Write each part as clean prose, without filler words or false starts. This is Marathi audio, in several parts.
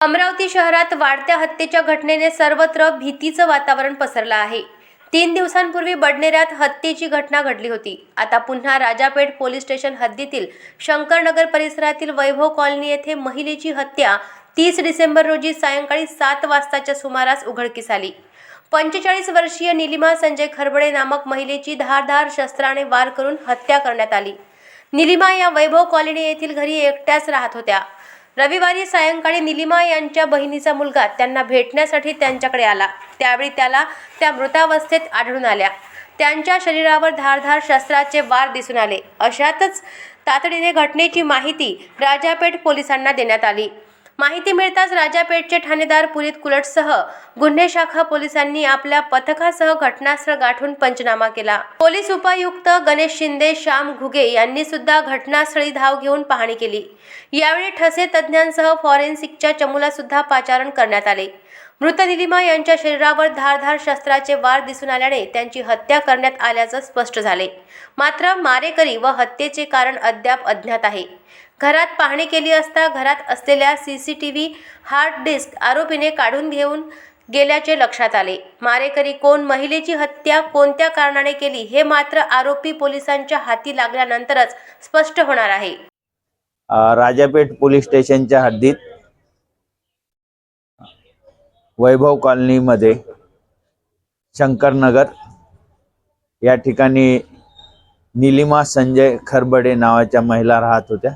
अमरावती शहरात वाढत्या हत्येच्या घटनेने सर्वत्र भीतीचं वातावरण पसरलं आहे। 3 दिवसांपूर्वी बडनेऱ्यात हत्येची घटना घडली होती। आता पुन्हा राजापेठ पोलीस स्टेशन हद्दीतील शंकरनगर परिसरातील वैभव कॉलनी येथे महिलेची हत्या 30 डिसेंबर रोजी सायंकाळी 7 वाजताच्या सुमारास उघडकीस आली। 45 वर्षीय निलिमा संजय खरबडे नामक महिलेची धारदार शस्त्राने वार करून हत्या करण्यात आली। निलिमा या वैभव कॉलनी येथील घरी एकट्याच राहत होत्या। रविवारी सायंकाळी निलिमा यांच्या बहिणीचा मुलगा त्यांना भेटण्यासाठी त्यांच्याकडे आला। त्यावेळी त्याला त्या मृतावस्थेत आढळून आल्या। त्यांच्या शरीरावर धारदार शस्त्राचे वार दिसून आले। अशातच तातडीने घटनेची माहिती राजापेठ पोलिसांना देण्यात आली। माहिती मिळताच राजापेठचे ठाणेदार पुनीत कुलटसह गुन्हे शाखा पोलिसांनी आपल्या पथकासह घटनास्थळ गाठून पंचनामा केला। पोलीस उपायुक्त गणेश शिंदे, श्याम घुगे यांनी सुद्धा घटनास्थळी धाव घेऊन पाहणी केली। यावेळी ठसे तज्ञांसह फॉरेन्सिकच्या चमूला सुद्धा पाचारण करण्यात आले। मृत निलिमा यांच्या शरीरावर धारदार शस्त्राचे वार दिसून आल्याने त्यांची हत्या करण्यात आल्याचं स्पष्ट झाले। मात्र मारेकरी व हत्येचे कारण अद्याप अज्ञात आहे। घरात पाहणी केली असता घरात असलेल्या CCTV हार्ड डिस्क आरोपीने काढून घेऊन गेल्याचे लक्षात आले। मारेकरी कोण, महिलेची हत्या कोणत्या कारणाने केली हे मात्र आरोपी पोलिसांच्या हाती लागल्यानंतरच स्पष्ट होणार आहे। राजापेठ पोलीस स्टेशनच्या हद्दीत वैभव कॉलनीमध्ये शंकरनगर या ठिकाणी निलिमा संजय खरबडे नावाच्या महिला राहत होत्या।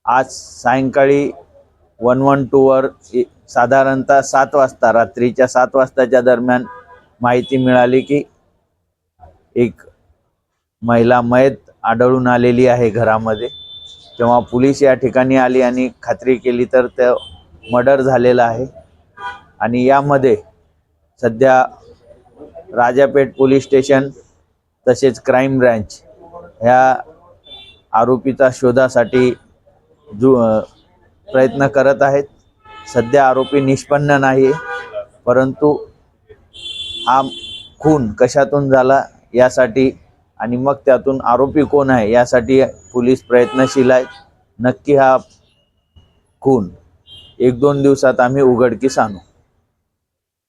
आज सायंकाळी 112 वर साधारणतः 7 वाजता, रात्रीच्या 7 वाजताच्या दरम्यान माहिती मिळाली की एक महिला मयत आढळून आलेली आहे घरामध्ये। तेव्हा पोलीस या ठिकाणी आली आणि खात्री केली तर ते मर्डर झालेला आहे। आणि यामध्ये सध्या राजापेठ पोलीस स्टेशन तसेच क्राइम ब्रांच ह्या आरोपीचा शोधासाठी प्रयत्न करत आहेत। सध्या आरोपी निष्पन्न नाही, परंतु हा खून कशातून झाला यासाठी आणि मग त्यातून आरोपी कोण आहे यासाठी पोलीस प्रयत्नशील आहेत। नक्की हा खून 1-2 दिवसात आम्ही उघडकीस आणू।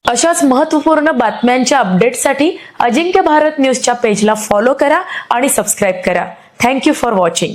अशाच महत्त्वपूर्ण बातम्यांच्या अपडेटसाठी अजिंक्य भारत न्यूजच्या पेजला फॉलो करा आणि सबस्क्राइब करा। Thank you for watching.